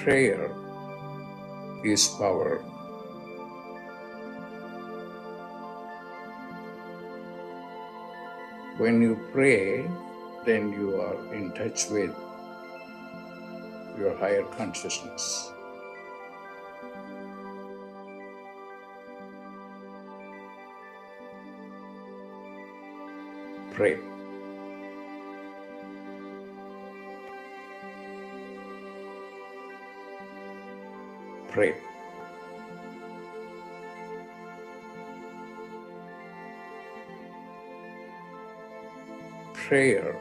Prayer is power. When you pray, then you are in touch with your higher consciousness. Pray. Pray. Prayer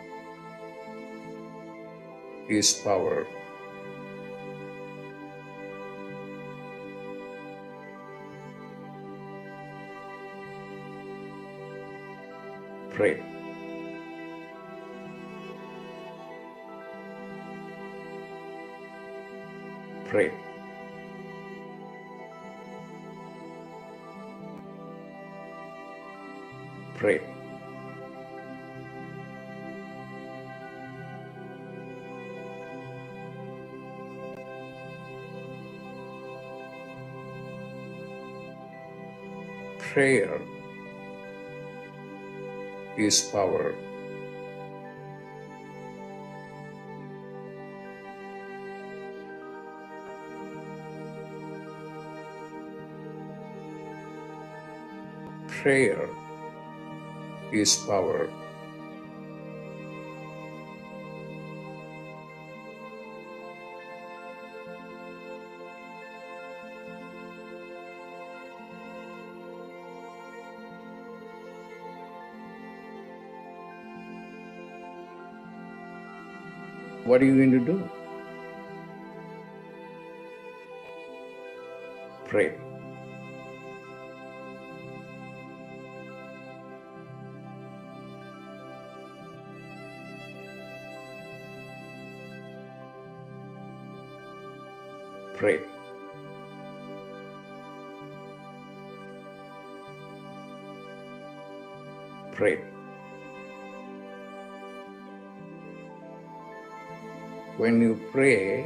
is power. Pray. Pray. Pray. Prayer is power. Prayer is power. What are you going to do? Pray. Pray. Pray. When you pray,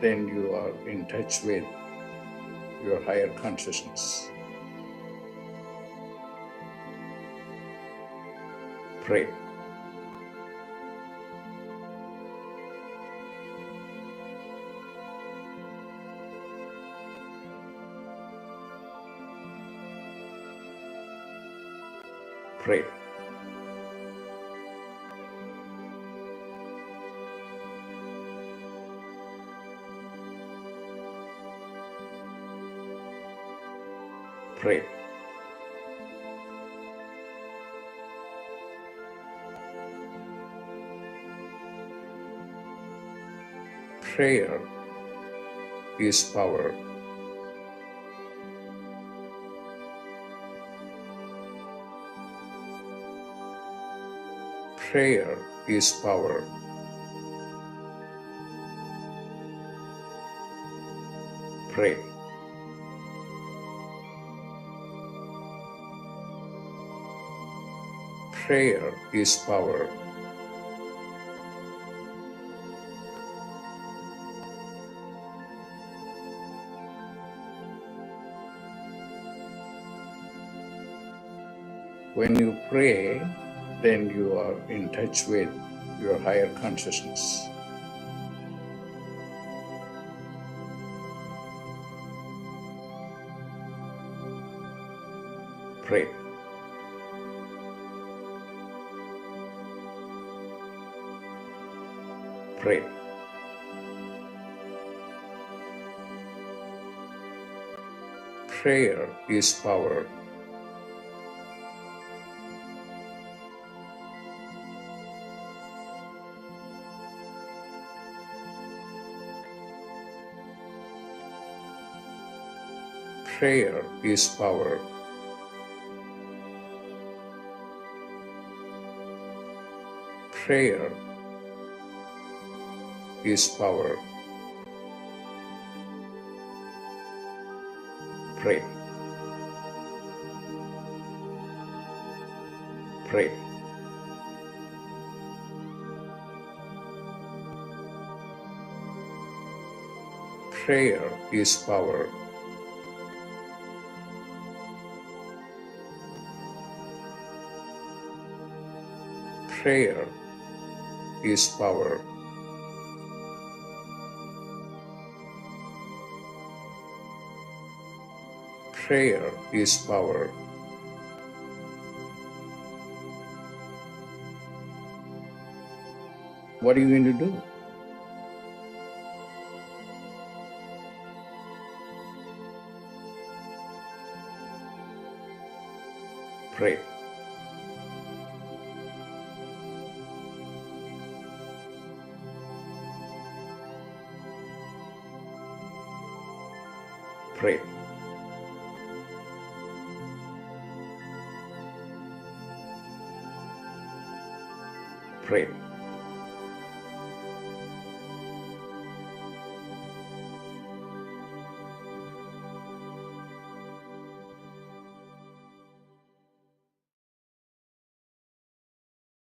then you are in touch with your higher consciousness. Pray. Pray. Pray. Prayer is power. Prayer is power. Pray. Prayer is power. When you pray, then you are in touch with your higher consciousness. Pray. Pray. Prayer is power. Prayer is power. Prayer is power. Pray. Pray. Prayer is power. Prayer is power. Prayer is power. What are you going to do? Pray. Pray. Pray.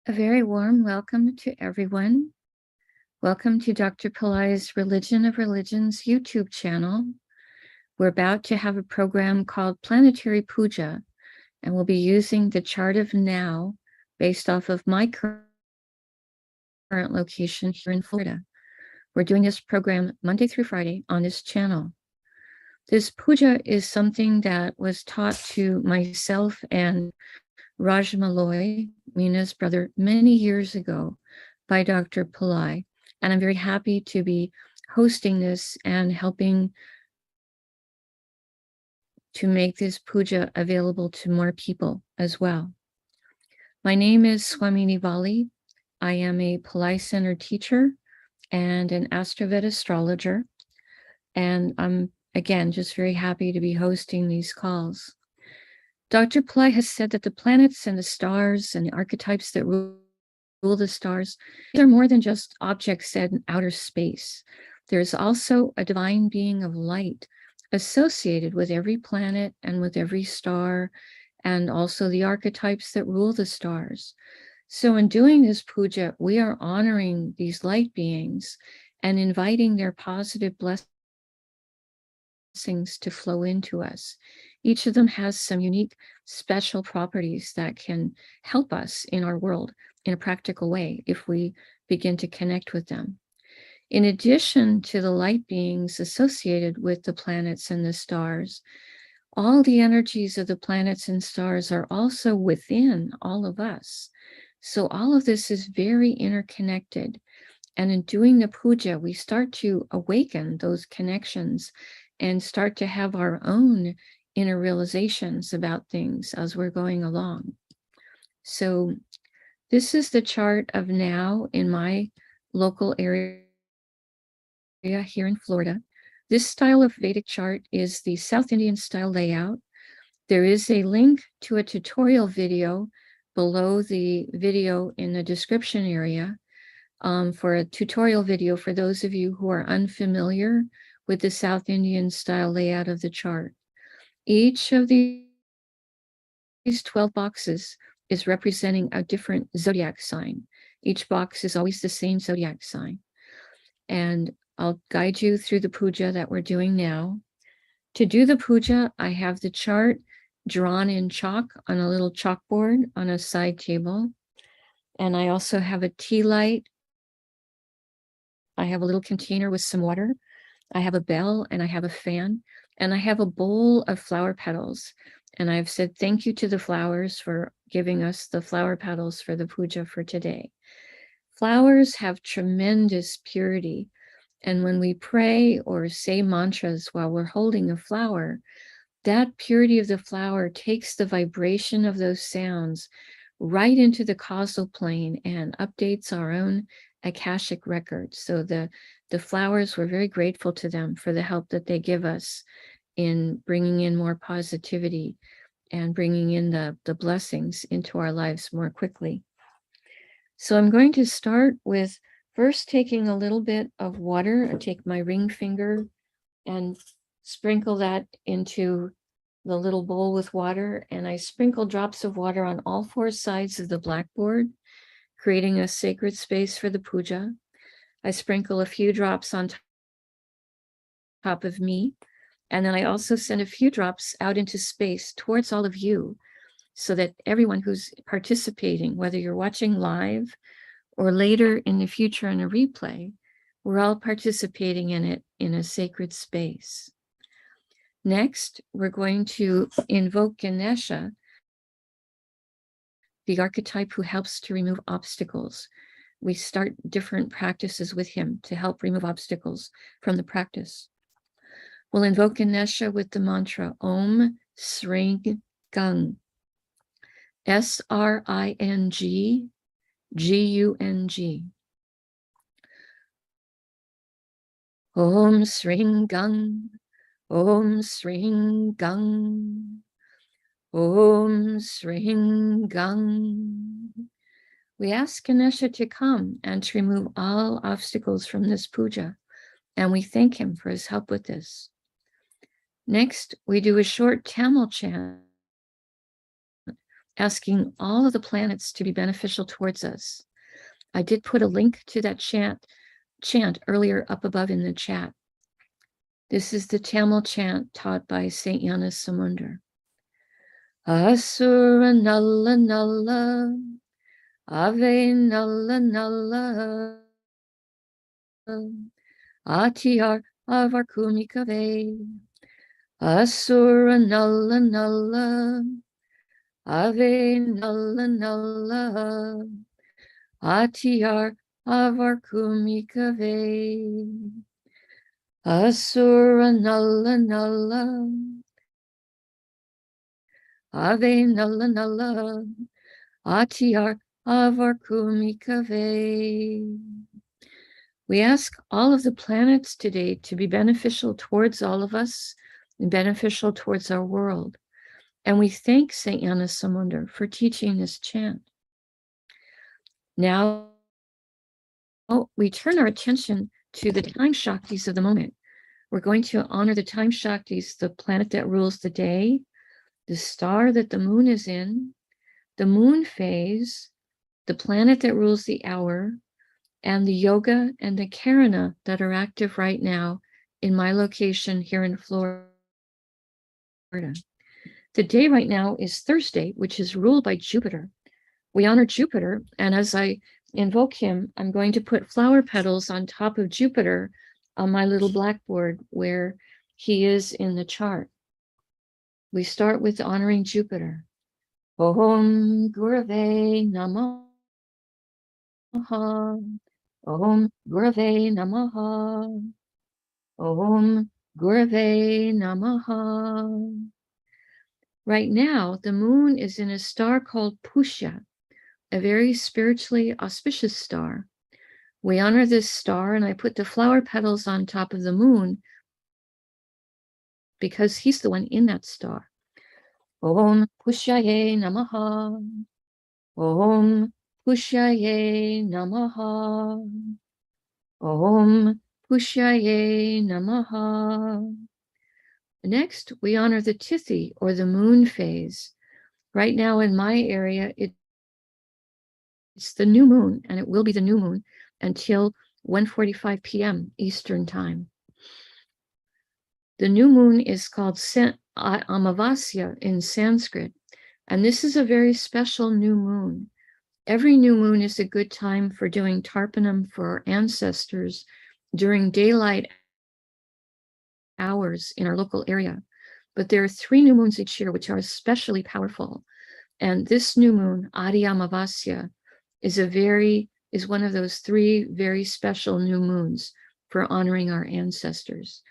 A very warm welcome to everyone. Welcome to Dr. Pillai's Religion of Religions YouTube channel. We're about to have a program called Planetary Pooja, and we'll be using the chart of now based off of my current location here in Florida. We're doing this program Monday through Friday on this channel. This puja is something that was taught to myself and Raj Malloy, Mina's brother, many years ago by Dr. Pillai. And I'm very happy to be hosting this and helping to make this puja available to more people as well. My name is Swamini Valli. I am a Pillai Center teacher and an AstroVed astrologer. And I'm, again, just very happy to be hosting these calls. Dr. Pillai has said that the planets and the stars and the archetypes that rule the stars, these are more than just objects set in outer space. There's also a divine being of light associated with every planet and with every star, and also the archetypes that rule the stars. So in doing this puja, we are honoring these light beings and inviting their positive blessings to flow into us. Each of them has some unique, special properties that can help us in our world in a practical way if we begin to connect with them. In addition to the light beings associated with the planets and the stars, all the energies of the planets and stars are also within all of us. So all of this is very interconnected. And in doing the puja, we start to awaken those connections and start to have our own inner realizations about things as we're going along. So this is the chart of now in my local area here in Florida. This style of Vedic chart is the South Indian style layout. There is a link to a tutorial video below the video in the description area for a tutorial video for those of you who are unfamiliar with the South Indian style layout of the chart. Each of these 12 boxes is representing a different zodiac sign. Each box is always the same zodiac sign. And I'll guide you through the puja that we're doing now. To do the puja, I have the chart drawn in chalk on a little chalkboard on a side table. And I also have a tea light. I have a little container with some water. I have a bell and I have a fan, and I have a bowl of flower petals. And I've said thank you to the flowers for giving us the flower petals for the puja for today. Flowers have tremendous purity. And when we pray or say mantras while we're holding a flower, that purity of the flower takes the vibration of those sounds right into the causal plane and updates our own Akashic records. So the flowers, we're very grateful to them for the help that they give us in bringing in more positivity and bringing in the blessings into our lives more quickly. So I'm going to start with first taking a little bit of water. I take my ring finger and sprinkle that into the little bowl with water, and I sprinkle drops of water on all four sides of the blackboard, creating a sacred space for the puja. I sprinkle a few drops on top of me. And then I also send a few drops out into space towards all of you, so that everyone who's participating, whether you're watching live or later in the future in a replay, we're all participating in it in a sacred space. Next, we're going to invoke Ganesha, the archetype who helps to remove obstacles. We start different practices with him to help remove obstacles from the practice. We'll invoke Ganesha with the mantra Om Sring Gung. SRING GUNG. Om Sring Gung. Om Sring Gung. Om Sring Gung. We ask Ganesha to come and to remove all obstacles from this puja, and we thank him for his help with this. Next, we do a short Tamil chant, asking all of the planets to be beneficial towards us. I did put a link to that chant earlier up above in the chat. This is the Tamil chant taught by Saint Yana Samundar. Asura Nalla Nalla, Ave Nalla Nalla, Atiyar Avar Kumikave, Asura Nalla Nalla, Ave Nalla Nalla, Atiyar Avar Kumikave, Asura Nalla Nalla, Ave Nalla Nalla, Atiyar Avar Kumikave. We ask all of the planets today to be beneficial towards all of us and beneficial towards our world. And we thank Saint Yana Samundar for teaching this chant. Now, we turn our attention to the time Shaktis of the moment. We're going to honor the time Shaktis, the planet that rules the day, the star that the moon is in, the moon phase, the planet that rules the hour, and the yoga and the karana that are active right now in my location here in Florida. The day right now is Thursday, which is ruled by Jupiter. We honor Jupiter, and as I invoke him, I'm going to put flower petals on top of Jupiter on my little blackboard where he is in the chart. We start with honoring Jupiter. Om Gurave Namaha. Om Gurave Namaha. Om Gurave Namaha. Right now, the moon is in a star called Pusha, a very spiritually auspicious star. We honor this star, and I put the flower petals on top of the moon because he's the one in that star. Om Pushaye Namaha. Om Pushaye Namaha. Om Pushaye Namaha. Next, we honor the Tithi, or the moon phase. Right now in my area, it's the new moon, and it will be the new moon until 1:45 p.m. Eastern Time. The new moon is called Amavasya in Sanskrit, and this is a very special new moon. Every new moon is a good time for doing tarpanam for our ancestors during daylight hours in our local area. But there are 3 new moons each year which are especially powerful. And this new moon, Adi Amavasya, is one of those 3 very special new moons for honoring our ancestors.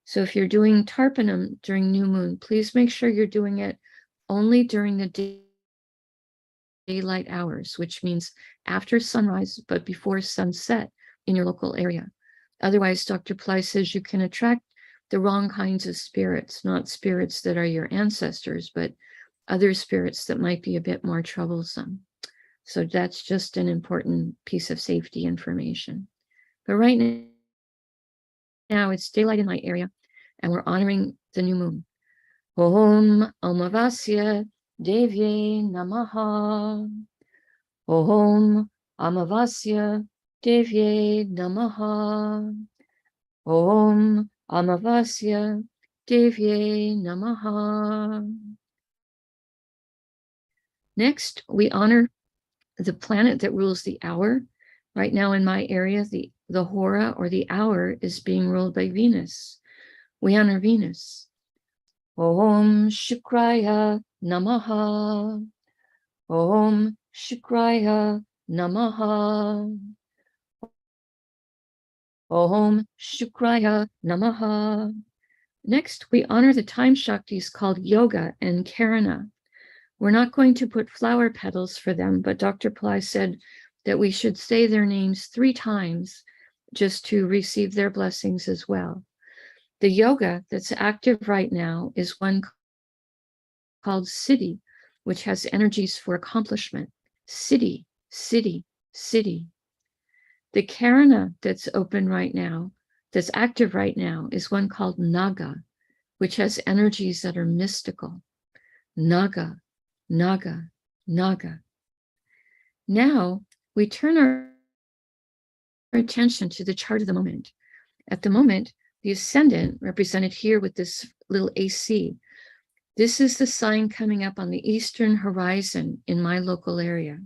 So if you're doing tarpanam during new moon, please make sure you're doing it only during the daylight hours, which means after sunrise, but before sunset in your local area. Otherwise, Dr. Pillai says you can attract the wrong kinds of spirits, not spirits that are your ancestors, but other spirits that might be a bit more troublesome. So that's just an important piece of safety information. But right now it's daylight in my area, and we're honoring the new moon. Om Amavasya Devye Namaha. Om Amavasya Devye Namaha. Om Amavasya Devye Namaha. Next, we honor the planet that rules the hour. Right now in my area, the hora or the hour is being ruled by Venus. We honor Venus. Om Shukraya Namaha. Om Shukraya Namaha. Om Shukraya Namaha. Next, we honor the time Shaktis called Yoga and Karana. We're not going to put flower petals for them, but Dr. Pillai said that we should say their names 3 times just to receive their blessings as well. The yoga that's active right now is one called Siddhi, which has energies for accomplishment. Siddhi, Siddhi, Siddhi. The Karana that's open right now, that's active right now, is one called Naga, which has energies that are mystical. Naga, Naga, Naga. Now we turn our attention to the chart of the moment. At the moment, the ascendant, represented here with this little AC, this is the sign coming up on the eastern horizon in my local area.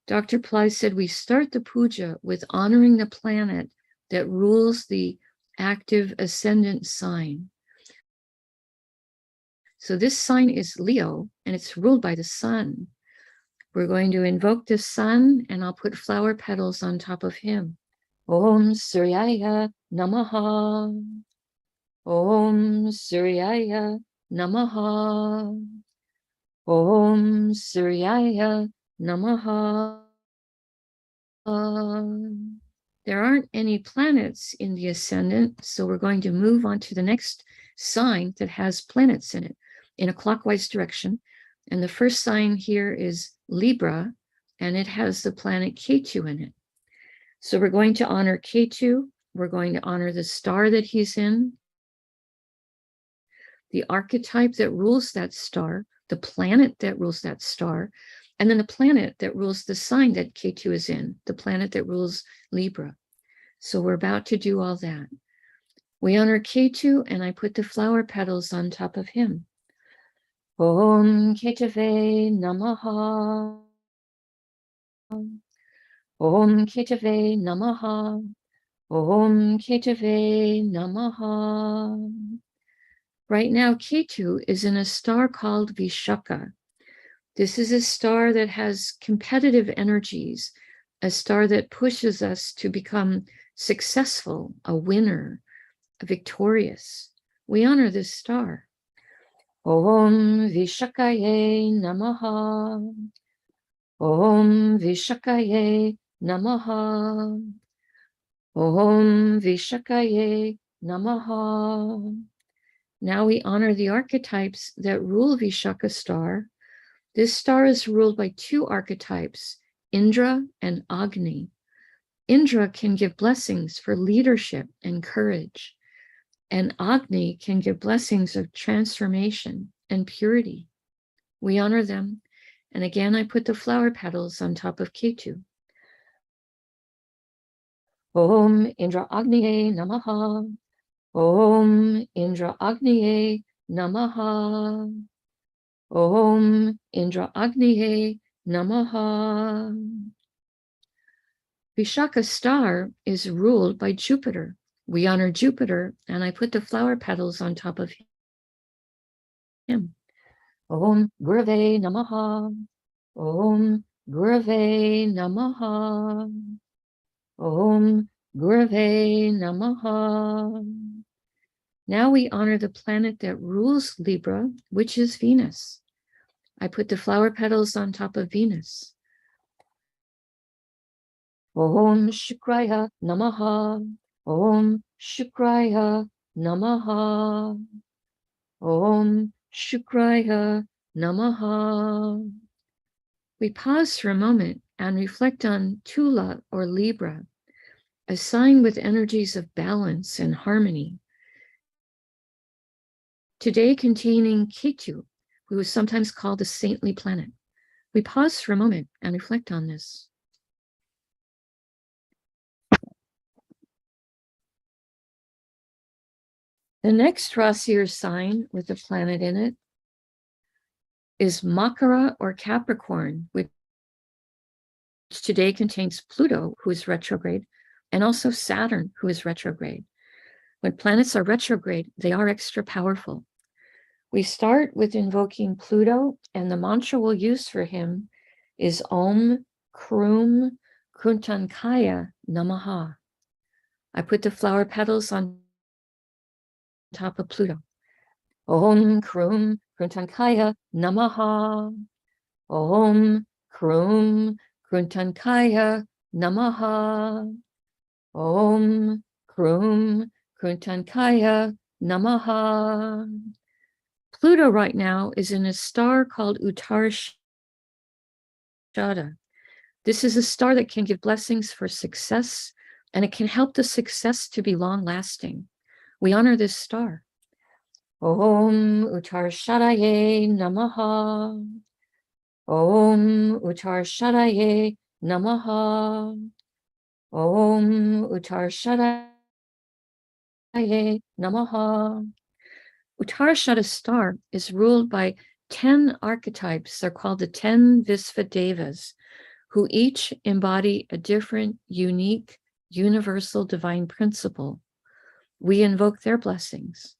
Dr. Pillai said we start the puja with honoring the planet that rules the active ascendant sign. So this sign is Leo, and it's ruled by the sun. We're going to invoke the sun, and I'll put flower petals on top of him. Om Suryaya Namaha. Om Suryaya Namaha. Om Suryaya Namaha. There aren't any planets in the ascendant, so we're going to move on to the next sign that has planets in it in a clockwise direction. And the first sign here is Libra, and it has the planet Ketu in it. So we're going to honor Ketu. We're going to honor the star that he's in, the archetype that rules that star, the planet that rules that star, and then the planet that rules the sign that Ketu is in, the planet that rules Libra. So we're about to do all that. We honor Ketu, and I put the flower petals on top of him. Om Ketave Namaha. Om Ketave Namaha. Om Ketave Namaha. Right now, Ketu is in a star called Vishaka. This is a star that has competitive energies, a star that pushes us to become successful, a winner, a victorious. We honor this star. Om Vishakaye Namaha. Om Vishakaye Namaha. Om Vishakaye Namaha. Now we honor the archetypes that rule Vishaka star. This star is ruled by 2 archetypes, Indra and Agni. Indra can give blessings for leadership and courage, and Agni can give blessings of transformation and purity. We honor them, and again I put the flower petals on top of Ketu. Om Indra Agniye Namaha. Om Indra Agniye Namaha. Om Indra Agniye Namaha. Vishaka star is ruled by Jupiter. We honor Jupiter, and I put the flower petals on top of him. Om Gurave Namaha. Om Gurave Namaha. Om Gurave Namaha. Now we honor the planet that rules Libra, which is Venus. I put the flower petals on top of Venus. Om Shukraya Namaha. Om Shukraya Namaha. Om Shukraya Namaha. We pause for a moment and reflect on Tula or Libra, a sign with energies of balance and harmony. Today containing Ketu, who is sometimes called the saintly planet. We pause for a moment and reflect on this. The next Rasi or sign with the planet in it is Makara or Capricorn, which today contains Pluto, who is retrograde, and also Saturn, who is retrograde. When planets are retrograde, they are extra powerful. We start with invoking Pluto, and the mantra we'll use for him is Om Krum Kruntankaya Namaha. I put the flower petals on top of Pluto. Om Krum Kruntankaya Namaha. Om Krum Kruntankaya Namaha. Om Krum Kruntankaya Namaha. Pluto right now is in a star called Uttarashada. This is a star that can give blessings for success, and it can help the success to be long-lasting. We honor this star. Om Uttarashadaye Namaha. Om Uttarashadaye Namaha. Om Uttarashadaye Namaha. Uttarashada star is ruled by 10 archetypes. They're called the 10 Visvadevas, who each embody a different, unique, universal divine principle. We invoke their blessings.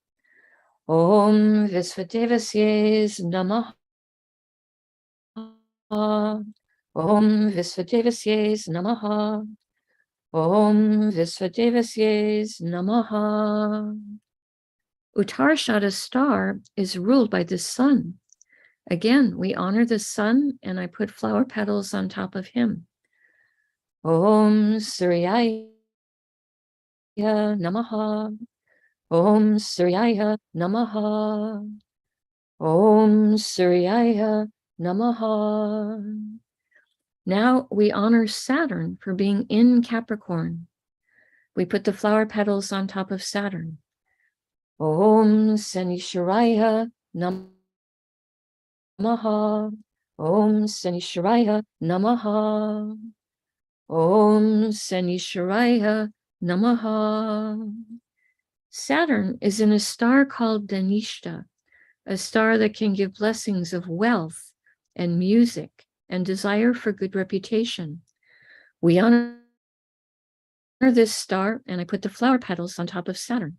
Om Visvadevasye Namaha. Om Visvadevasye Namaha. Om Visvadevasye Namaha. Uttarashada star is ruled by the sun. Again, we honor the sun, and I put flower petals on top of him. Om Suryaya Namaha. Om Suryaya Namaha. Om Suryaya Namaha. Now we honor Saturn for being in Capricorn. We put the flower petals on top of Saturn. Om Sanishwaraya Namaha. Om Sanishwaraya Namaha. Om Sanishwaraya Namaha. Saturn is in a star called Dhanishta, a star that can give blessings of wealth and music and desire for good reputation. We honor this star, and I put the flower petals on top of Saturn.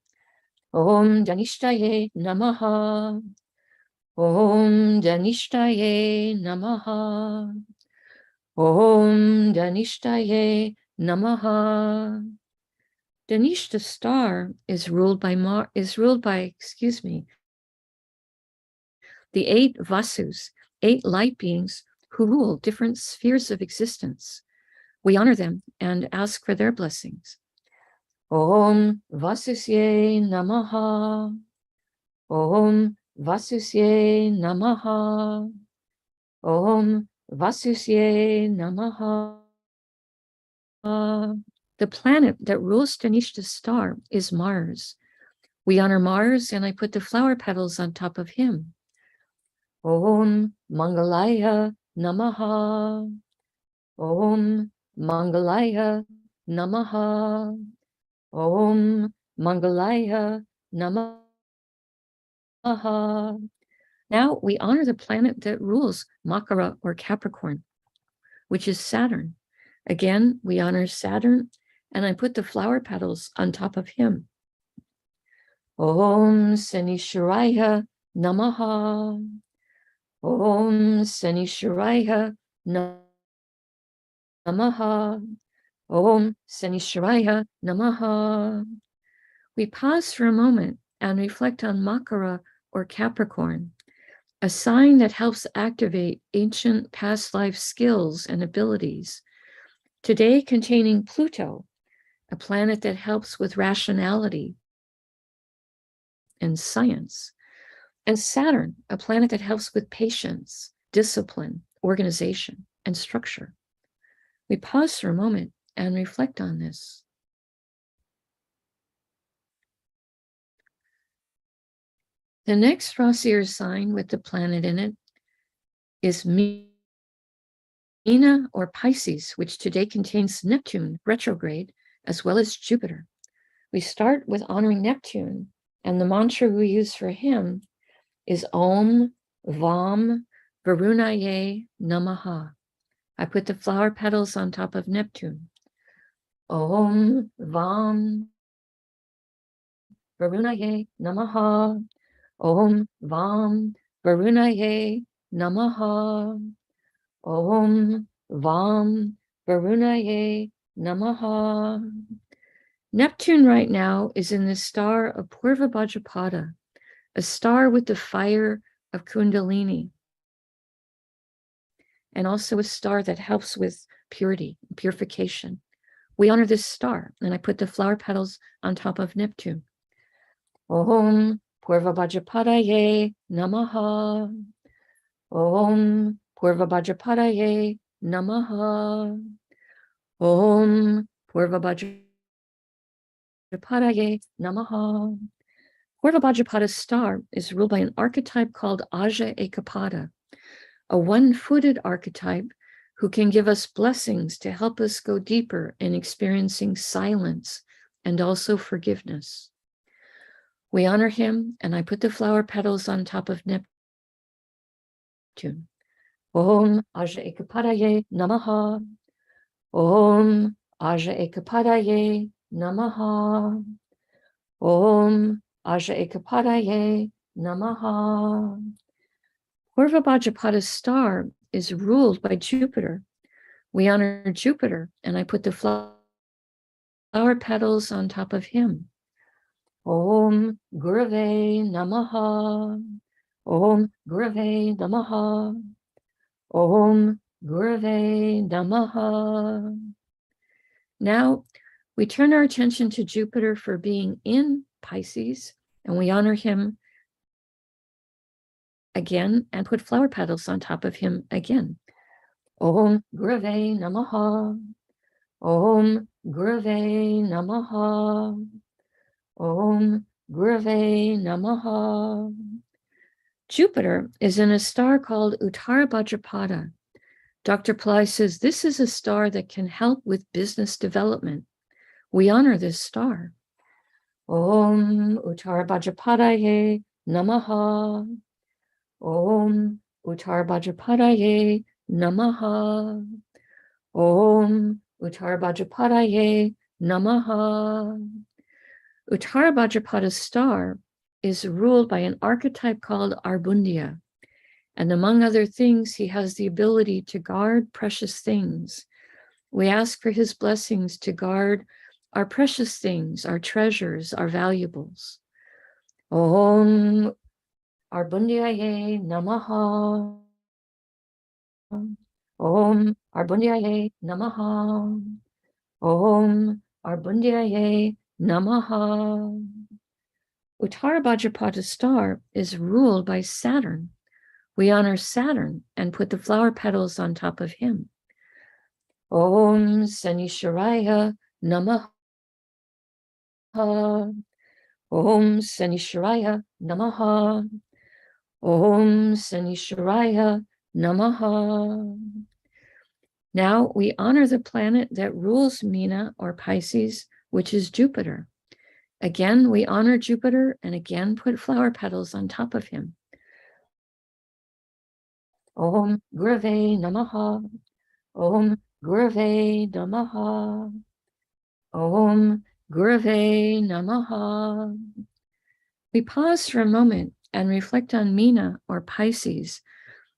Om Dhanishtaye Namaha. Om Dhanishtaye Namaha. Om Dhanishtaye Namaha. Dhanishta star is ruled by the 8 Vasus, 8 light beings who rule different spheres of existence. We honor them and ask for their blessings. Om Vasusye Namaha. Om Vasusye Namaha. Om Vasusye Namaha. The planet that rules Dhanishta star is Mars. We honor Mars, and I put the flower petals on top of him. Om Mangalaya Namaha. Om Mangalaya Namaha. Om Mangalaya Namaha. Now we honor the planet that rules Makara or Capricorn, which is Saturn. Again, we honor Saturn, and I put the flower petals on top of him. Om Sanishwaraya Namaha. Om Sanishwaraya Namaha. Om Sanishwaraya Namaha. We pause for a moment and reflect on Makara or Capricorn, a sign that helps activate ancient past life skills and abilities. Today containing Pluto, a planet that helps with rationality and science, and Saturn, a planet that helps with patience, discipline, organization, and structure. We pause for a moment and reflect on this. The next Rasi sign with the planet in it is Meena or Pisces, which today contains Neptune retrograde, as well as Jupiter. We start with honoring Neptune, And the mantra we use for him is Om Vam Varunaye Namaha. I put the flower petals on top of Neptune. Om Vam Varunaye Namaha. Om Vam Varunaye Namaha. Om Vam Varunaye Namaha. Neptune right now is in the star of Purva Bhadrapada, a star with the fire of Kundalini, and also a star that helps with purity, purification. We honor this star, and I put the flower petals on top of Neptune. Om Purva Bhadrapadaye Namaha. Om Purva Bhadrapadaye Namaha. Om Purva Bhadrapadaye Namaha. Purva Bhadrapada's star is ruled by an archetype called Aja Ekapada, a one-footed archetype who can give us blessings to help us go deeper in experiencing silence and also forgiveness. We honor him, and I put the flower petals on top of Neptune. Om Aja Ekapadaye Namaha. Om Aja Ekapadaye Namaha. Om Aja Ekapadaye Namaha. Purva Bhadrapada's star is ruled by Jupiter. We honor Jupiter, and I put the flower petals on top of him. Om Gurave Namaha. Om Gurave Namaha. Om Gurave Namaha. Now we turn our attention to Jupiter for being in Pisces, and we honor him again and put flower petals on top of him again. Om Gurave Namaha. Om Gurave Namaha. Om Gurave Namaha. Jupiter is in a star called Uttara Bhadrapada. Dr. Pillai says this is a star that can help with business development. We honor this star. Om Uttara Bhadrapadaye Namaha. Om Uttara Bhadrapadaye Namaha. Om Uttara Bhadrapadaye Namaha. Uttara Bhadrapada's star is ruled by an archetype called Arbundia. And among other things, he has the ability to guard precious things. We ask for his blessings to guard our precious things, our treasures, our valuables. Om Arbundiaye Namaha. Om Arbundiaye Namaha. Om Arbundiaye Namaha. Uttara Bhadrapada's star is ruled by Saturn. We honor Saturn and put the flower petals on top of him. Om Sanisharaya Namaha. Om Sanisharaya Namaha. Om Sanisharaya Namaha. Now we honor the planet that rules Meena or Pisces, which is Jupiter. Again, we honor Jupiter and again put flower petals on top of him. Om Gurave Namaha. Om Gurave Namaha. Om Gurave Namaha. We pause for a moment and reflect on Meena or Pisces,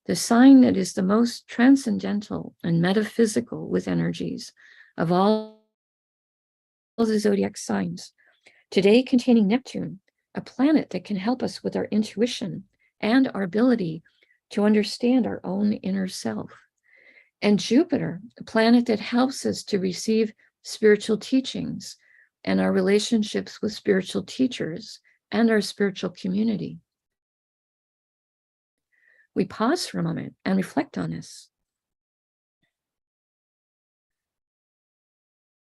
the sign that is the most transcendental and metaphysical with energies of all the zodiac signs. Today containing Neptune, a planet that can help us with our intuition and our ability to understand our own inner self. And Jupiter, a planet that helps us to receive spiritual teachings and our relationships with spiritual teachers and our spiritual community. We pause for a moment and reflect on this.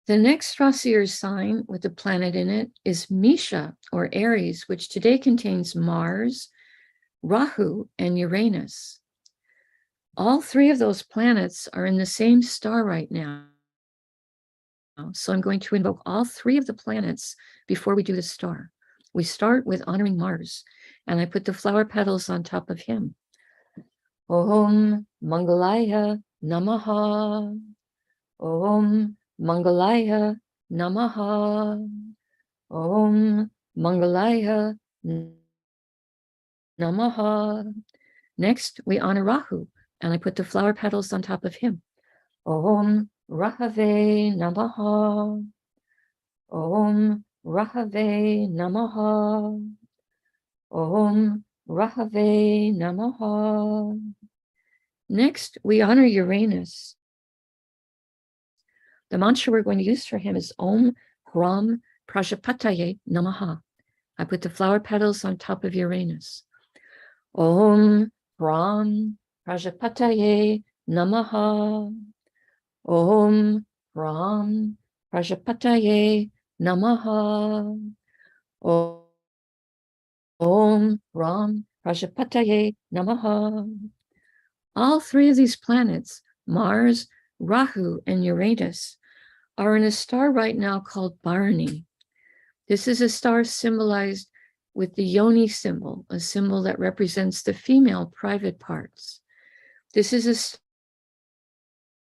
The next Rasi sign with the planet in it is Misha or Aries, which today contains Mars, Rahu, and Uranus. All three of those planets are in the same star right now. So I'm going to invoke all three of the planets before we do the star. We start with honoring Mars, and I put the flower petals on top of him. Om Mangalaya Namaha. Om Mangalaya Namaha. Om Mangalaya Namaha. Next, we honor Rahu, and I put the flower petals on top of him. Om Rahave Namaha. Om Rahave Namaha. Om Rahave Namaha. Next, we honor Uranus. The mantra we're going to use for him is Om Ram Prajapataye Namaha. I put the flower petals on top of Uranus. Om Ram Prajapataye Namaha. Om Ram Prajapataye Namaha. Om Ram Prajapataye Namaha. All three of these planets, Mars, Rahu, and Uranus, are in a star right now called Bharani. This is a star symbolized with the yoni symbol, a symbol that represents the female private parts. This is a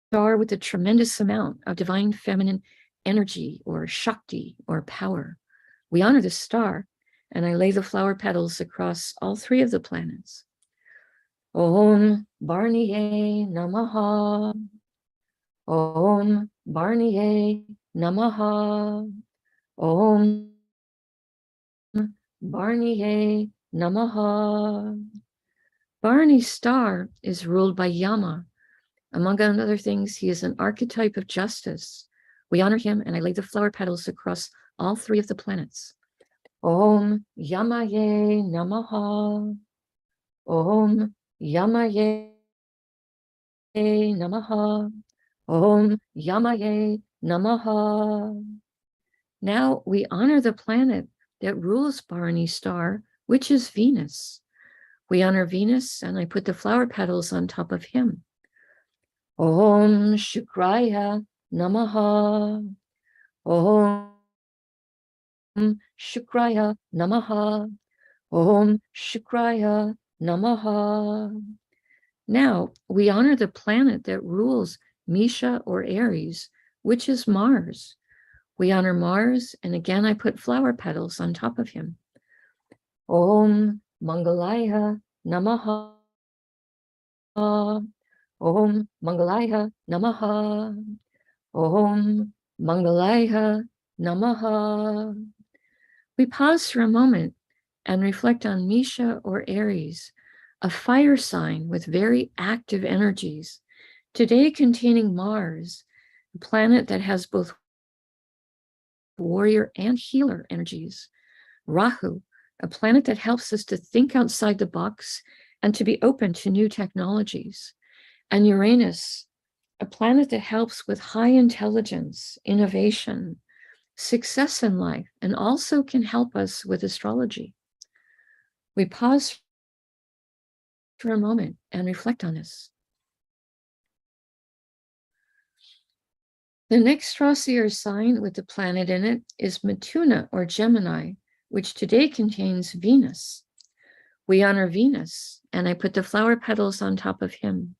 star with a tremendous amount of divine feminine energy or Shakti or power. We honor this star, and I lay the flower petals across all three of the planets. Om Bharaniye Namaha. Om Bharaniye Namaha. Om Bharaniye Namaha. Bharani's star is ruled by Yama. Among other things, he is an archetype of justice. We honor him, and I lay the flower petals across all three of the planets. Om Yamaye Namaha. Om Yamaye Namaha. Om Yamaye Namaha. Now we honor the planet that rules Bharani's star, which is Venus. We honor Venus, and I put the flower petals on top of him. Om Shukraya Namaha. Om Shukraya Namaha. Om Shukraya Namaha. Now we honor the planet that rules Misha or Aries, which is Mars. We honor Mars, and again I put flower petals on top of him. Om Mangalaya Namaha. Om Mangalaya Namaha. Om Mangalaya Namaha. We pause for a moment and reflect on Misha or Aries, a fire sign with very active energies, today containing Mars, a planet that has both warrior and healer energies. Rahu, a planet that helps us to think outside the box and to be open to new technologies. And Uranus, a planet that helps with high intelligence, innovation, success in life, and also can help us with astrology. We pause for a moment and reflect on this. The next Strasser sign with the planet in it is Mithuna or Gemini, which today contains Venus. We honor Venus, and I put the flower petals on top of him.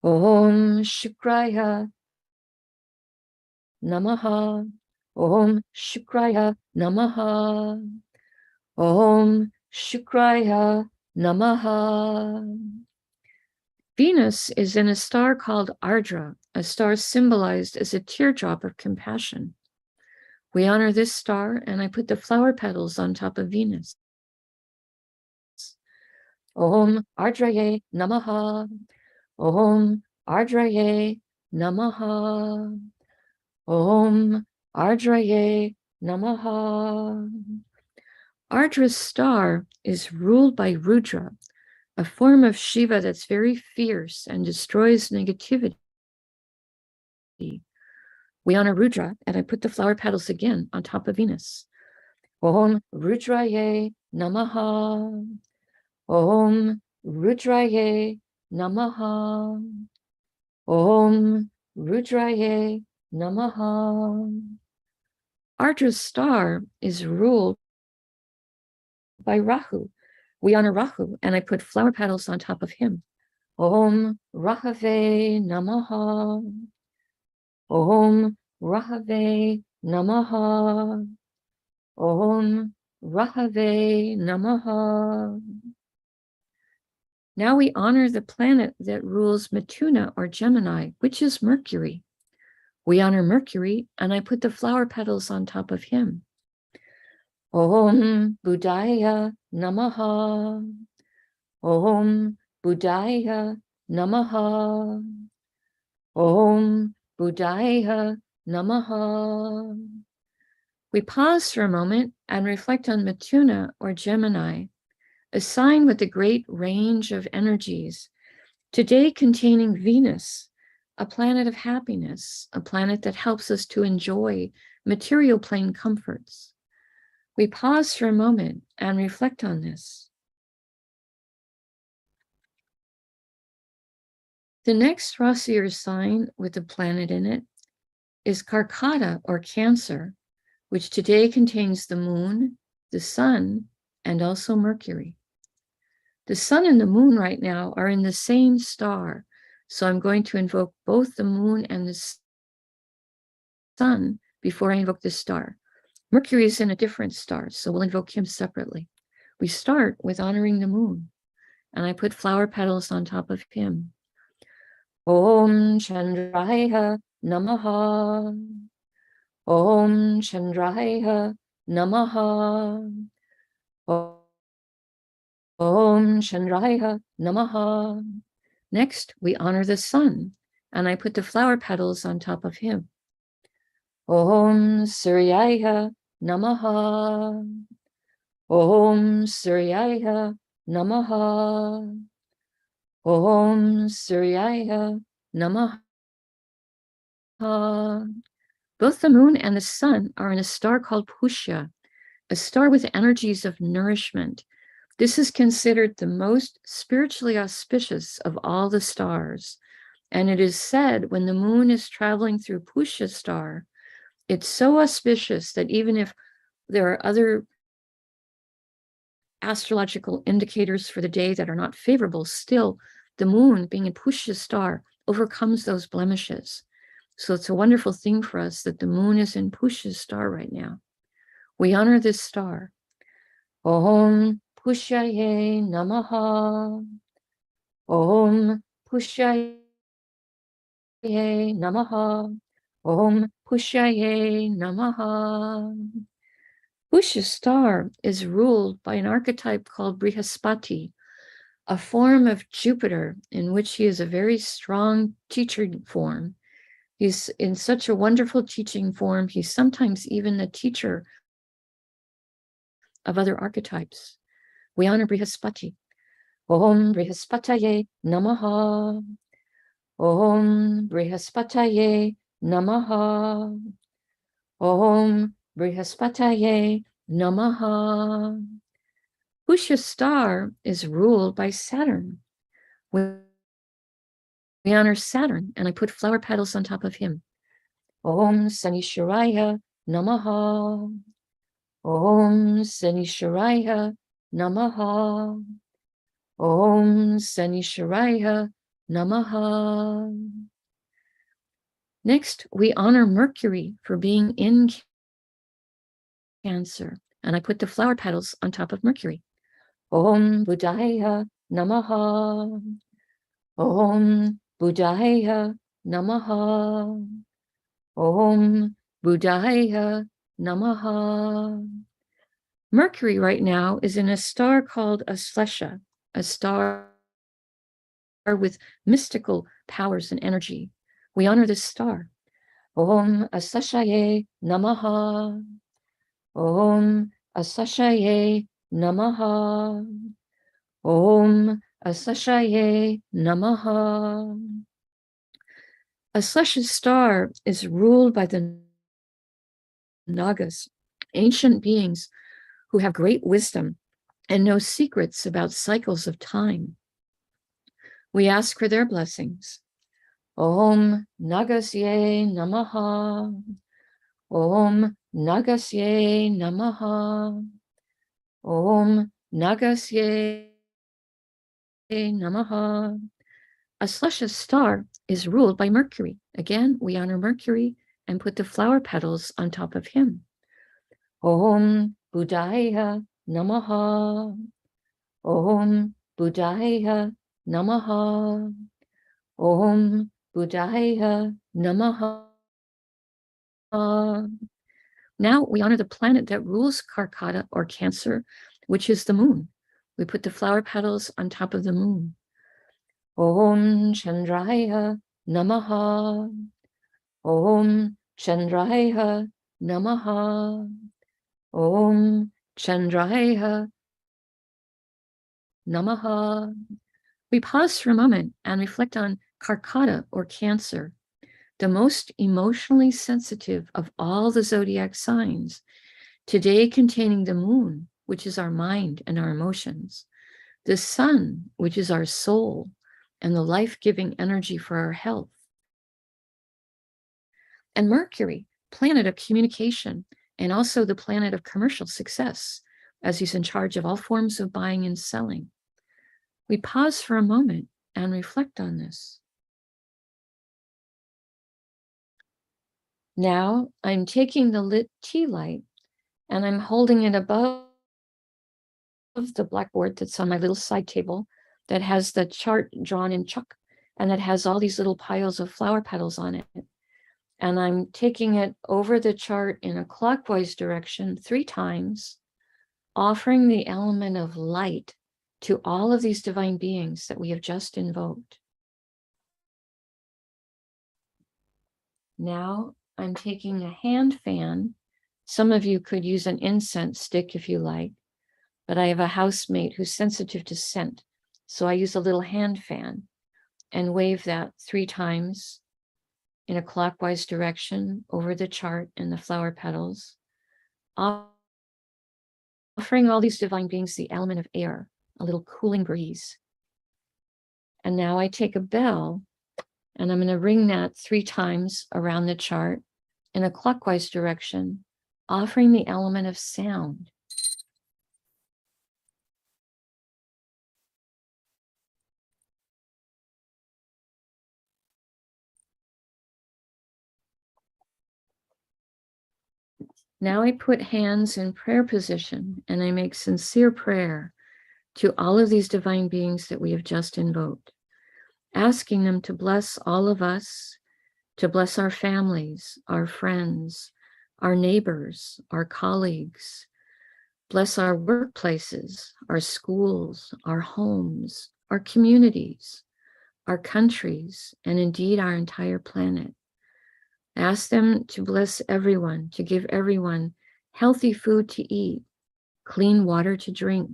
Om Shukraya Namaha. Om Shukraya Namaha. Om Shukraya Namaha. Venus is in a star called Ardra, a star symbolized as a teardrop of compassion. We honor this star, and I put the flower petals on top of Venus. Om Ardraye Namaha. Om Ardraye Namaha. Om Ardraye Namaha. Ardra's star is ruled by Rudra, a form of Shiva that's very fierce and destroys negativity. We honor Rudra, and I put the flower petals again on top of Venus. Om Rudraye Namaha. Om Rudraye Namaha. Om Rudraye Namaha. Ardra's star is ruled by Rahu. We honor Rahu, and I put flower petals on top of him. Om Rahave Namaha. Om Rahave Namaha. Om Rahave Namaha. Now we honor the planet that rules Mithuna or Gemini, which is Mercury. We honor Mercury, and I put the flower petals on top of him. Om Buddhaya Namaha. Om Buddhaya Namaha. Om Buddhaya Namaha. We pause for a moment and reflect on Mithuna or Gemini, a sign with a great range of energies, today containing Venus, a planet of happiness, a planet that helps us to enjoy material plane comforts. We pause for a moment and reflect on this. The next Rasi or sign with a planet in it is Karkata or Cancer, which today contains the moon, the sun, and also Mercury. The sun and the moon right now are in the same star, so I'm going to invoke both the moon and the sun before I invoke the star. Mercury is in a different star, so we'll invoke him separately. We start with honoring the moon, and I put flower petals on top of him. Om Chandraya Namaha. Om Chandraya Namaha. Om Chandraya Namaha. Next, we honor the sun, and I put the flower petals on top of him. Om Suryaya Namaha. Om Suryaya Namaha. Om Suryaya Namaha. Both the moon and the sun are in a star called Pusha, a star with energies of nourishment. This is considered the most spiritually auspicious of all the stars. And it is said when the moon is traveling through Pusha star, it's so auspicious that even if there are other astrological indicators for the day that are not favorable, still the moon being in Pusha star overcomes those blemishes. So it's a wonderful thing for us that the moon is in Pusha star right now. We honor this star. Om Pushaye Namaha. Om Pushaye Namaha. Om Pushaye Namaha. Pusha star is ruled by an archetype called Brihaspati, a form of Jupiter in which he is a very strong teacher form. He's in such a wonderful teaching form, he's sometimes even the teacher of other archetypes. We honor Brihaspati. Om Brihaspataye Namaha. Om Brihaspataye Namaha. Om Brihaspataye Namaha. Pusha star is ruled by Saturn. We honor Saturn, and I put flower petals on top of him. Om Sanishwaraya Namaha. Om Sanishwaraya Namaha. Om Sanishwaraya Namaha. Next, we honor Mercury for being in Cancer, and I put the flower petals on top of Mercury. Om Buddhaya Namaha. Om Buddhaya Namaha. Om Buddhaya Namaha. Mercury right now is in a star called Aslesha, a star with mystical powers and energy. We honor this star. Om Asleshaye Namaha. Om Asleshaye Namaha. Om Asleshaye Namaha. Aslesha's star is ruled by the Nagas, ancient beings who have great wisdom and know secrets about cycles of time. We ask for their blessings. Om Nagasye Namaha. Om Nagasye Namaha. Om Nagasye Namaha. A luscious star is ruled by Mercury. Again, we honor Mercury and put the flower petals on top of him. Om Buddhaya Namaha. Om Buddhaya Namaha. Om Buddhaya Namaha. Now we honor the planet that rules Karkata or Cancer, which is the moon. We put the flower petals on top of the moon. Om Chandraya Namaha. Om Chandraya Namaha. Om Chandraya Namaha. We pause for a moment and reflect on Karkata or Cancer, the most emotionally sensitive of all the zodiac signs, today containing the moon, which is our mind and our emotions, the sun, which is our soul and the life-giving energy for our health, and Mercury, planet of communication, and also the planet of commercial success, as he's in charge of all forms of buying and selling. We pause for a moment and reflect on this. Now I'm taking the lit tea light and I'm holding it above the blackboard that's on my little side table that has the chart drawn in chalk and that has all these little piles of flower petals on it. And I'm taking it over the chart in a clockwise direction 3 times, offering the element of light to all of these divine beings that we have just invoked. Now I'm taking a hand fan. Some of you could use an incense stick if you like, but I have a housemate who's sensitive to scent. So I use a little hand fan and wave that 3 times in a clockwise direction over the chart and the flower petals, offering all these divine beings the element of air, a little cooling breeze. And now I take a bell and I'm going to ring that 3 times around the chart in a clockwise direction, offering the element of sound. Now I put hands in prayer position and I make sincere prayer to all of these divine beings that we have just invoked, asking them to bless all of us, to bless our families, our friends, our neighbors, our colleagues, bless our workplaces, our schools, our homes, our communities, our countries, and indeed our entire planet. Ask them to bless everyone, to give everyone healthy food to eat, clean water to drink,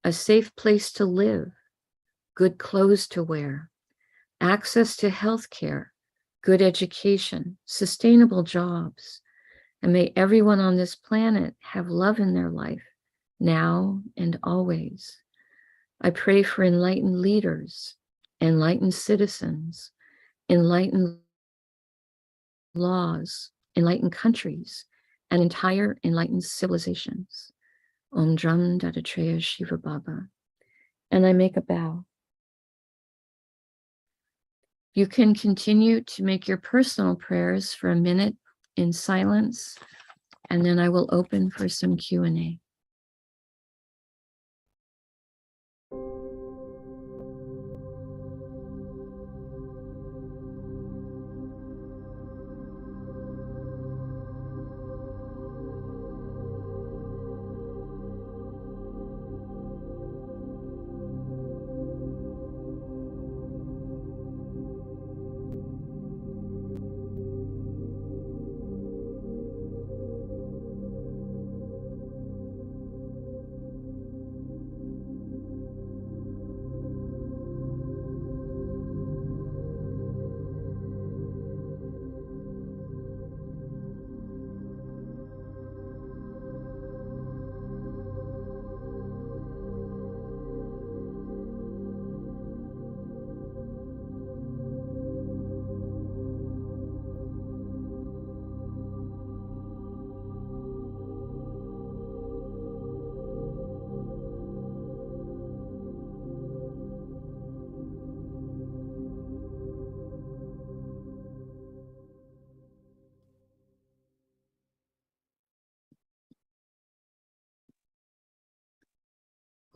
a safe place to live, good clothes to wear, access to health care, good education, sustainable jobs, and may everyone on this planet have love in their life, now and always. I pray for enlightened leaders, enlightened citizens, enlightened laws, enlightened countries, and entire enlightened civilizations. Om Dram Dattatreya Shiva Baba. And I make a bow. You can continue to make your personal prayers for a minute in silence, and then I will open for some Q&A.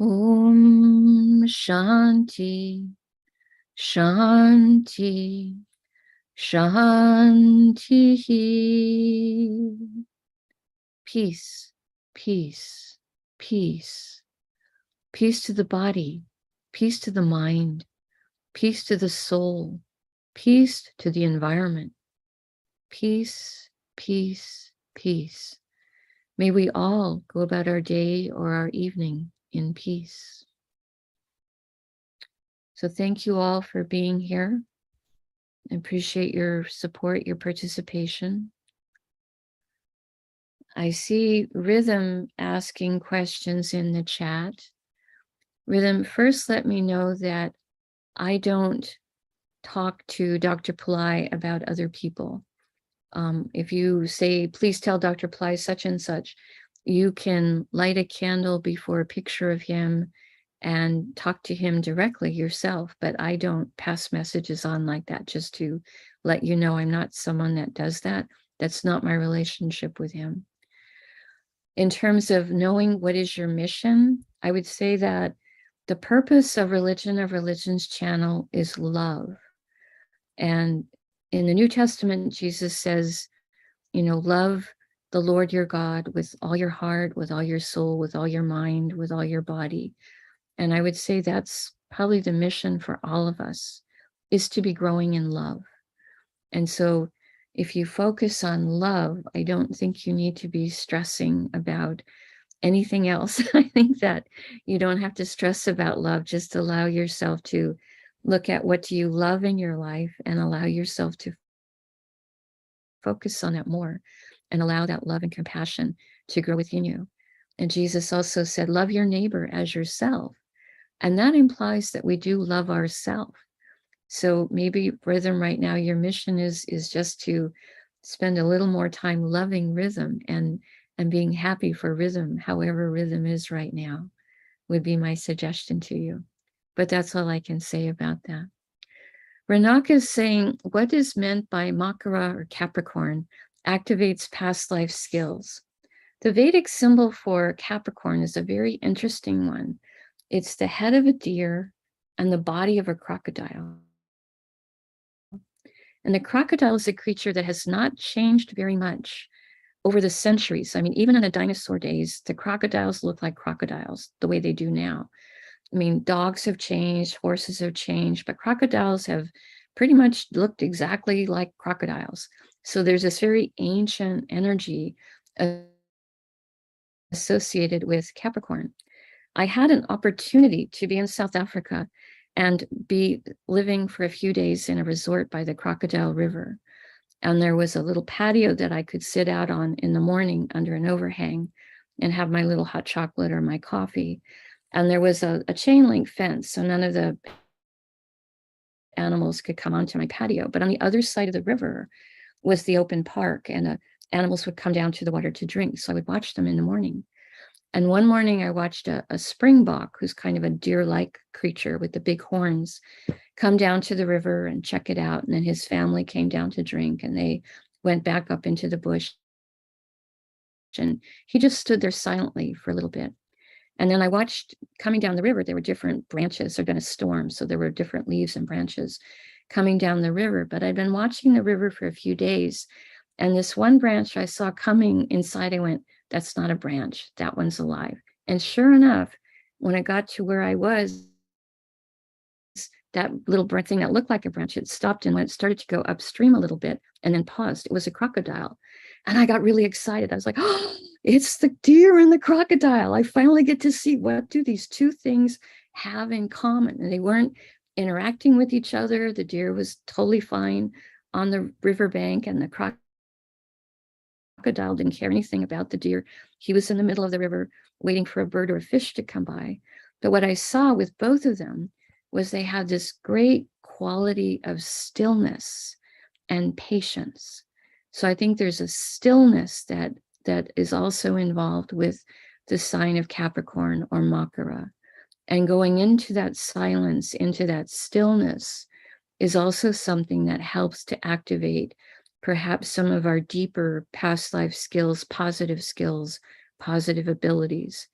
Om Shanti, Shanti, Shanti. Peace, peace, peace. Peace to the body, peace to the mind, peace to the soul, peace to the environment. Peace, peace, peace. May we all go about our day or our evening in peace. So thank you all for being here. I appreciate your support, your participation. I see Rhythm asking questions in the chat. Rhythm, first let me know that I don't talk to Dr. Pillai about other people. If you say, please tell Dr. Pillai such and such, you can light a candle before a picture of him and talk to him directly yourself, but I don't pass messages on like that, just to let you know I'm not someone that does that. That's not my relationship with him. In terms of knowing what is your mission, I would say that the purpose of Religion of Religions channel is love. And in the New Testament, Jesus says, love the Lord your God with all your heart, with all your soul, with all your mind, with all your body. And I would say that's probably the mission for all of us, is to be growing in love. And so if you focus on love, I don't think you need to be stressing about anything else. I think that you don't have to stress about love. Just allow yourself to look at what do you love in your life and allow yourself to focus on that more and allow that love and compassion to grow within you. And Jesus also said, love your neighbor as yourself. And that implies that we do love ourselves. So maybe, Rhythm, right now, your mission is just to spend a little more time loving Rhythm and being happy for Rhythm, however Rhythm is right now, would be my suggestion to you. But that's all I can say about that. Ranaka is saying, what is meant by Makara or Capricorn activates past life skills? The Vedic symbol for Capricorn is a very interesting one. It's the head of a deer and the body of a crocodile. And the crocodile is a creature that has not changed very much over the centuries. I mean, even in the dinosaur days, the crocodiles look like crocodiles the way they do now. I mean, dogs have changed, horses have changed, but crocodiles have pretty much looked exactly like crocodiles. So there's this very ancient energy associated with Capricorn. I had an opportunity to be in South Africa and be living for a few days in a resort by the Crocodile River. And there was a little patio that I could sit out on in the morning under an overhang and have my little hot chocolate or my coffee. And there was a chain link fence, so none of the animals could come onto my patio. But on the other side of the river was the open park, and animals would come down to the water to drink. So I would watch them in the morning. And one morning I watched a springbok, who's kind of a deer-like creature with the big horns, come down to the river and check it out. And then his family came down to drink, and they went back up into the bush. And he just stood there silently for a little bit. And then I watched coming down the river, there were different branches. There'd been a storm, so there were different leaves and branches coming down the river. But I'd been watching the river for a few days. And this one branch I saw coming inside, I went, that's not a branch, that one's alive. And sure enough, when I got to where I was, that little thing that looked like a branch, it stopped, and when it started to go upstream a little bit and then paused, it was a crocodile. And I got really excited. I was like, oh, it's the deer and the crocodile. I finally get to see what do these two things have in common. And they weren't interacting with each other. The deer was totally fine on the riverbank, and the crocodile didn't care anything about the deer. He was in the middle of the river waiting for a bird or a fish to come by. But what I saw with both of them was they had this great quality of stillness and patience. So I think there's a stillness that is also involved with the sign of Capricorn or Makara. And going into that silence, into that stillness, is also something that helps to activate perhaps some of our deeper past life skills, positive abilities.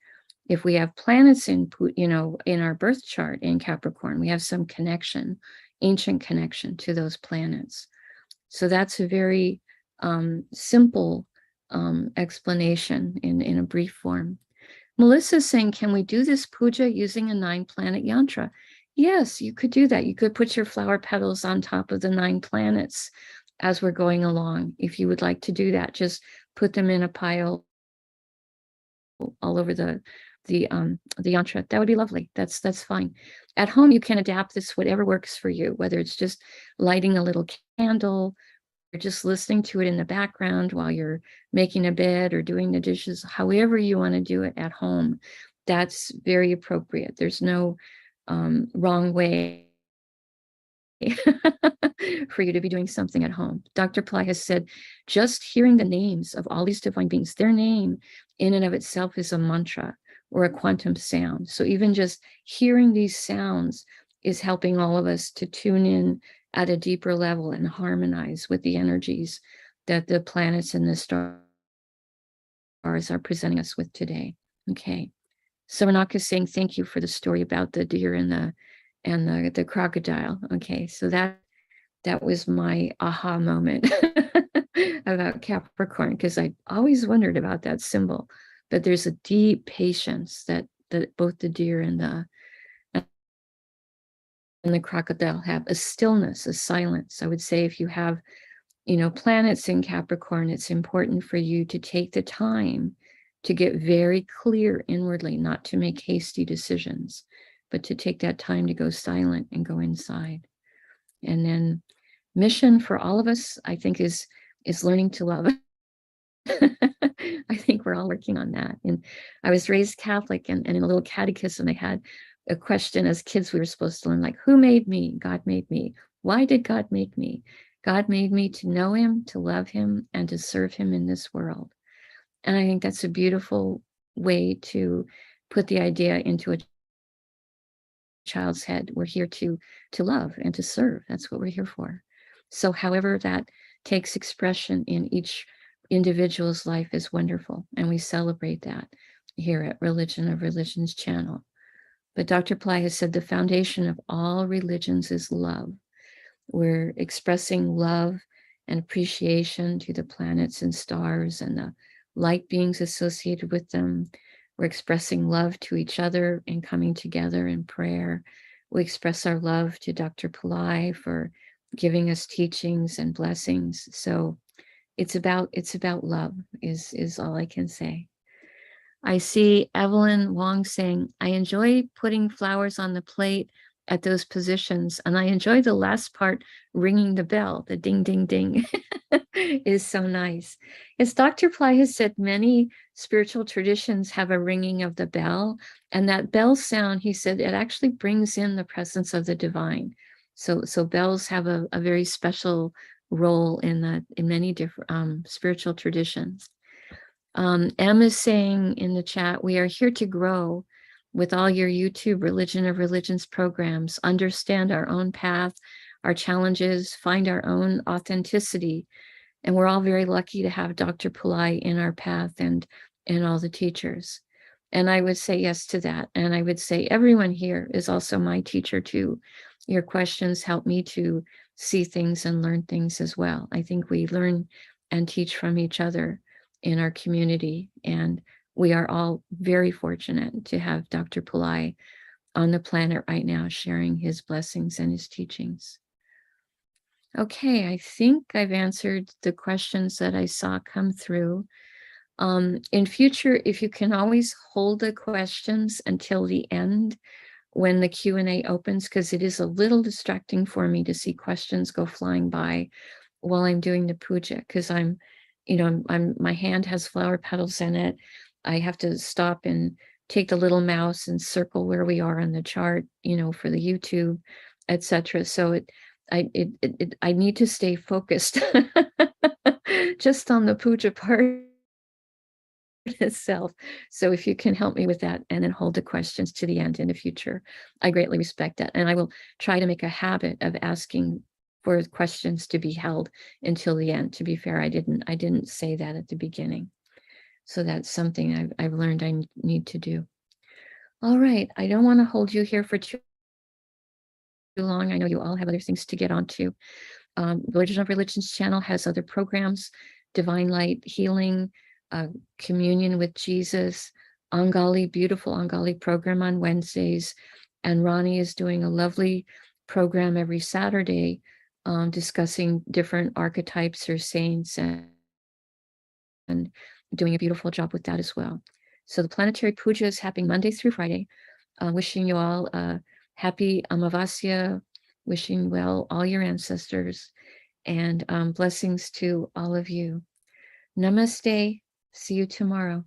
If we have planets in, in our birth chart in Capricorn, we have some connection, ancient connection to those planets. So that's a very simple explanation in a brief form. Melissa's saying, can we do this puja using a 9-planet yantra? Yes, you could do that. You could put your flower petals on top of the 9 planets as we're going along. If you would like to do that, just put them in a pile all over the yantra. That would be lovely. That's fine. At home, you can adapt this whatever works for you, whether it's just lighting a little candle, or just listening to it in the background while you're making a bed or doing the dishes, however you want to do it at home. That's very appropriate. There's no wrong way for you to be doing something at home. Dr. Pillai has said, just hearing the names of all these divine beings, their name in and of itself is a mantra or a quantum sound. So even just hearing these sounds is helping all of us to tune in at a deeper level and harmonize with the energies that the planets and the stars are presenting us with today. Okay. So Ranaka is saying, thank you for the story about the deer and the crocodile. Okay. So that was my aha moment about Capricorn, because I always wondered about that symbol. But there's a deep patience that both the deer and the crocodile have, a stillness, a silence. I would say if you have, planets in Capricorn, it's important for you to take the time to get very clear inwardly, not to make hasty decisions, but to take that time to go silent and go inside. And then mission for all of us, I think, is learning to love. I think we're all working on that. And I was raised Catholic, and in a little catechism, they had a question as kids we were supposed to learn, like, who made me? God made me. Why did God make me? God made me to know him, to love him, and to serve him in this world. And I think that's a beautiful way to put the idea into a child's head. We're here to love and to serve. That's what we're here for. So however that takes expression in each individual's life is wonderful. And we celebrate that here at Religion of Religions channel. But Dr. Pillai has said the foundation of all religions is love. We're expressing love and appreciation to the planets and stars and the light beings associated with them. We're expressing love to each other and coming together in prayer. We express our love to Dr. Pillai for giving us teachings and blessings. So it's about love is all I can say. I see Evelyn Wong saying, I enjoy putting flowers on the plate at those positions, and I enjoy the last part, ringing the bell, the ding, ding, ding is so nice. As Dr. Pillai has said, many spiritual traditions have a ringing of the bell, and that bell sound, he said, it actually brings in the presence of the divine. So bells have a very special role in many different spiritual traditions. M is saying in the chat, we are here to grow with all your YouTube Religion of Religions programs, understand our own path, our challenges, find our own authenticity. And we're all very lucky to have Dr. Pillai in our path and all the teachers. And I would say yes to that. And I would say everyone here is also my teacher too. Your questions help me to see things and learn things as well. I think we learn and teach from each other in our community, and we are all very fortunate to have Dr. Pillai on the planet right now, sharing his blessings and his teachings. Okay, I think I've answered the questions that I saw come through. In future, if you can always hold the questions until the end when the Q&A opens, because it is a little distracting for me to see questions go flying by while I'm doing the puja, because my hand has flower petals in it. I have to stop and take the little mouse and circle where we are on the chart, for the YouTube, etc. So I need to stay focused just on the puja part itself. So if you can help me with that and then hold the questions to the end in the future, I greatly respect that. And I will try to make a habit of asking for questions to be held until the end. To be fair, I didn't say that at the beginning. So that's something I've learned I need to do. All right, I don't want to hold you here for too long. I know you all have other things to get onto. Religion of Religions channel has other programs, Divine Light Healing, Communion with Jesus, Angali, beautiful Angali program on Wednesdays. And Ronnie is doing a lovely program every Saturday, discussing different archetypes or saints and doing a beautiful job with that as well. So the Planetary Pooja is happening Monday through Friday. Wishing you all a happy Amavasya, wishing well all your ancestors, and blessings to all of you. Namaste. See you tomorrow.